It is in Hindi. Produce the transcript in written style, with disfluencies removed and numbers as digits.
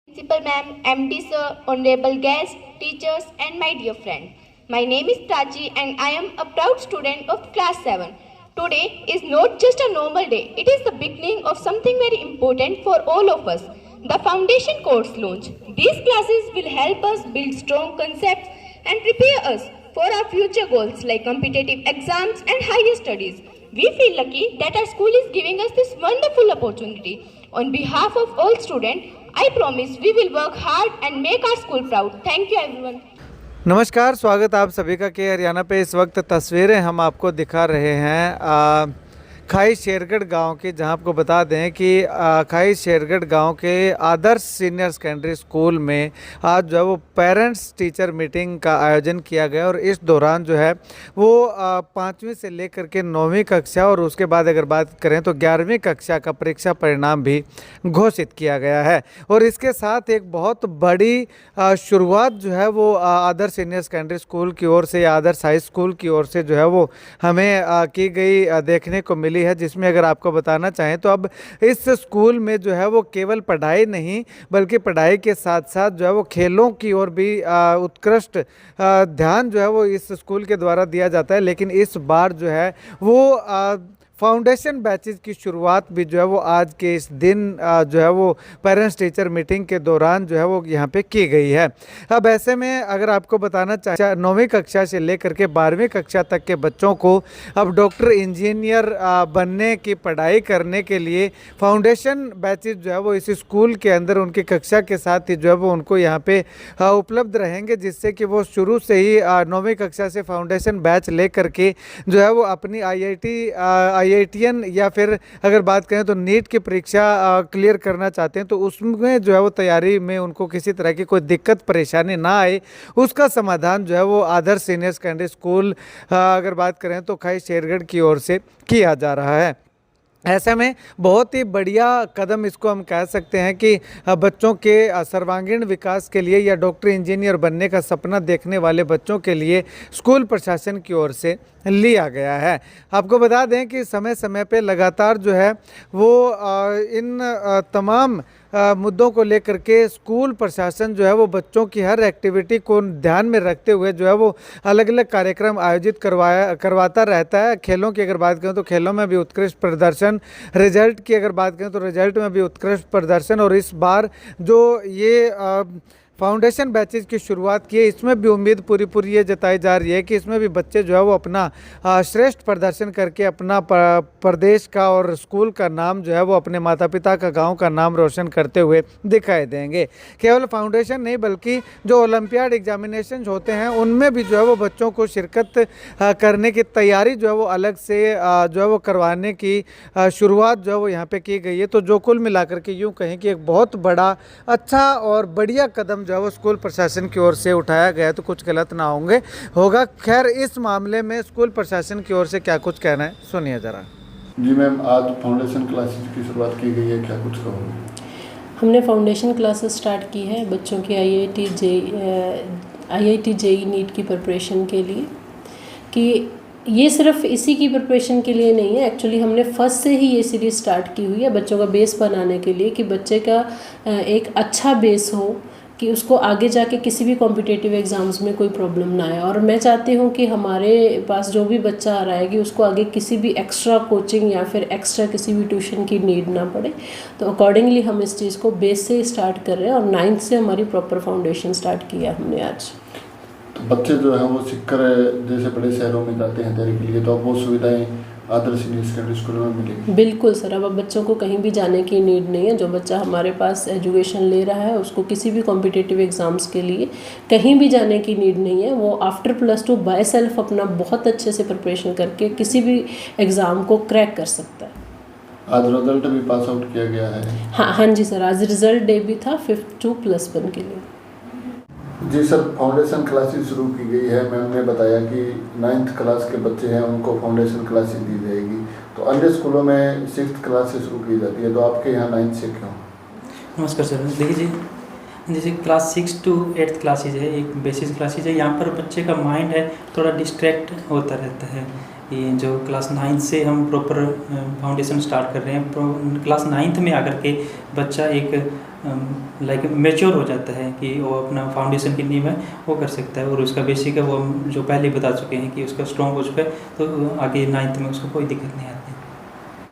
Principal Ma'am, MD Sir, Honorable guests, teachers and my dear friend. My name is Prachi and I am a proud student of class 7. Today is not just a normal day, it is the beginning of something very important for all of us. The foundation course launch. These classes will help us build strong concepts and prepare us for our future goals like competitive exams and higher studies. We feel lucky that our school is giving us this wonderful opportunity. On behalf of all students, I promise we will work hard and make our school proud. Thank you everyone. नमस्कार, स्वागत आप सभी का के हरियाणा पे। इस वक्त तस्वीरें हम आपको दिखा रहे हैं खाई शेरगढ़ गांव की, जहां आपको बता दें कि खाई शेरगढ़ गांव के आदर्श सीनियर सेकेंडरी स्कूल में आज जो है वो पेरेंट्स टीचर मीटिंग का आयोजन किया गया। और इस दौरान जो है वो 5वीं से लेकर के 9वीं कक्षा और उसके बाद अगर बात करें तो 11वीं कक्षा का परीक्षा परिणाम भी घोषित किया गया है। और इसके साथ एक बहुत बड़ी शुरुआत जो है वो आदर्श सीनियर सेकेंडरी स्कूल की ओर से या आदर्श हाई स्कूल की ओर से जो है वो हमें की गई देखने को मिली है, जिसमें अगर आपको बताना चाहें तो अब इस स्कूल में जो है वो केवल पढ़ाई नहीं बल्कि पढ़ाई के साथ साथ जो है वो खेलों की ओर भी उत्कृष्ट ध्यान जो है वो इस स्कूल के द्वारा दिया जाता है। लेकिन इस बार जो है वो फाउंडेशन बैचेज की शुरुआत भी जो है वो आज के इस दिन जो है वो पेरेंट्स टीचर मीटिंग के दौरान जो है वो यहाँ पे की गई है। अब ऐसे में अगर आपको बताना चाहिए 9वीं कक्षा से लेकर के 12वीं कक्षा तक के बच्चों को अब डॉक्टर इंजीनियर बनने की पढ़ाई करने के लिए फाउंडेशन बैचेज जो है वो इस स्कूल के अंदर उनकी कक्षा के साथ ही जो है वो उनको यहाँ पे उपलब्ध रहेंगे, जिससे कि वो शुरू से ही 9वीं कक्षा से फाउंडेशन बैच ले करके जो है वो अपनी IITN या फिर अगर बात करें तो नीट की परीक्षा क्लियर करना चाहते हैं तो उसमें जो है वो तैयारी में उनको किसी तरह की कोई दिक्कत परेशानी ना आए, उसका समाधान जो है वो आदर्श सीनियर सेकेंडरी स्कूल अगर बात करें तो खाई शेरगढ़ की ओर से किया जा रहा है। ऐसे में बहुत ही बढ़िया कदम इसको हम कह सकते हैं कि बच्चों के सर्वांगीण विकास के लिए या डॉक्टर इंजीनियर बनने का सपना देखने वाले बच्चों के लिए स्कूल प्रशासन की ओर से लिया गया है। आपको बता दें कि समय समय पे लगातार जो है वो इन तमाम मुद्दों को लेकर के स्कूल प्रशासन जो है वो बच्चों की हर एक्टिविटी को ध्यान में रखते हुए जो है वो अलग अलग कार्यक्रम आयोजित करवाता रहता है। खेलों की अगर बात करें तो खेलों में भी उत्कृष्ट प्रदर्शन, रिजल्ट की अगर बात करें तो रिजल्ट में भी उत्कृष्ट प्रदर्शन। और इस बार जो ये फाउंडेशन बैचेज की शुरुआत की है इसमें भी उम्मीद पूरी ये जताई जा रही है कि इसमें भी बच्चे जो है वो अपना श्रेष्ठ प्रदर्शन करके अपना प्रदेश का और स्कूल का नाम जो है वो अपने माता पिता का, गांव का नाम रोशन करते हुए दिखाई देंगे। केवल फाउंडेशन नहीं बल्कि जो ओलंपियाड एग्जामिनेशन होते हैं उनमें भी जो है वो बच्चों को शिरकत करने की तैयारी जो है वो अलग से जो है वो करवाने की शुरुआत जो है वो यहाँ पर की गई है। तो जो कुल मिलाकर के यूँ कहें कि एक बहुत बड़ा अच्छा और बढ़िया कदम जो है वो स्कूल प्रशासन की ओर से उठाया गया, तो कुछ गलत ना होगा। खैर इस मामले में स्कूल प्रशासन की ओर से क्या कुछ कहना है सुनिए जरा। जी मैम, आज फाउंडेशन क्लासेस की शुरुआत की गई है, क्या कुछ कहोगे? हमने फाउंडेशन क्लासेस स्टार्ट की है बच्चों की IIT JEE नीट की प्रिपरेशन के लिए। कि ये सिर्फ इसी की प्रिपरेशन के लिए नहीं है, एक्चुअली हमने फर्स्ट से ही ये सीरीज़ स्टार्ट की हुई है बच्चों का बेस बनाने के लिए, कि बच्चे का एक अच्छा बेस हो कि उसको आगे जाके किसी भी कॉम्पिटिटिव एग्ज़ाम्स में कोई प्रॉब्लम ना आए। और मैं चाहती हूँ कि हमारे पास जो भी बच्चा आ रहा है कि उसको आगे किसी भी एक्स्ट्रा कोचिंग या फिर एक्स्ट्रा किसी भी ट्यूशन की नीड ना पड़े। तो अकॉर्डिंगली हम इस चीज़ को बेस से स्टार्ट कर रहे हैं और 9th से हमारी प्रॉपर फाउंडेशन स्टार्ट किया हमने आज। तो बच्चे जो है वो सीखकर जैसे बड़े शहरों में जाते हैं तैयारी के लिए, तो अब वो सुविधाएँ आदर्श सीनियर सेकेंडरी स्कूल में मिलेगी? बिल्कुल सर, अब बच्चों को कहीं भी जाने की नीड नहीं है। जो बच्चा हमारे पास एजुकेशन ले रहा है उसको किसी भी कॉम्पिटिटिव एग्ज़ाम्स के लिए कहीं भी जाने की नीड नहीं है। वो आफ्टर +2 बाय सेल्फ अपना बहुत अच्छे से प्रिपरेशन करके किसी भी एग्ज़ाम को क्रैक कर सकता है। आज रिजल्ट भी पास आउट किया गया है? हाँ जी सर, आज रिजल्ट डे भी था 5th to +1 के लिए। जी सर, फाउंडेशन क्लासेस शुरू की गई है। मैम ने बताया कि 9th क्लास के बच्चे हैं उनको फाउंडेशन क्लासेस दी जाएगी, तो अन्य स्कूलों में 6th क्लास से शुरू की जाती है, तो आपके यहाँ 9th से क्यों? नमस्कार सर, देखिए जैसे क्लास 6 to 8th क्लासेज है, एक बेसिस क्लासेज है। यहाँ पर बच्चे का माइंड है थोड़ा डिस्ट्रैक्ट होता रहता है। ये जो क्लास 9th से हम प्रॉपर फाउंडेशन स्टार्ट कर रहे हैं, क्लास 9th में आकर के बच्चा एक लाइक मेच्योर हो जाता है कि वो अपना फाउंडेशन की नींव है वो कर सकता है, और उसका बेसिक है वो हम जो पहले ही बता चुके हैं कि उसका स्ट्रॉन्ग हो चुका है, तो आगे 9th में उसको कोई दिक्कत नहीं आती।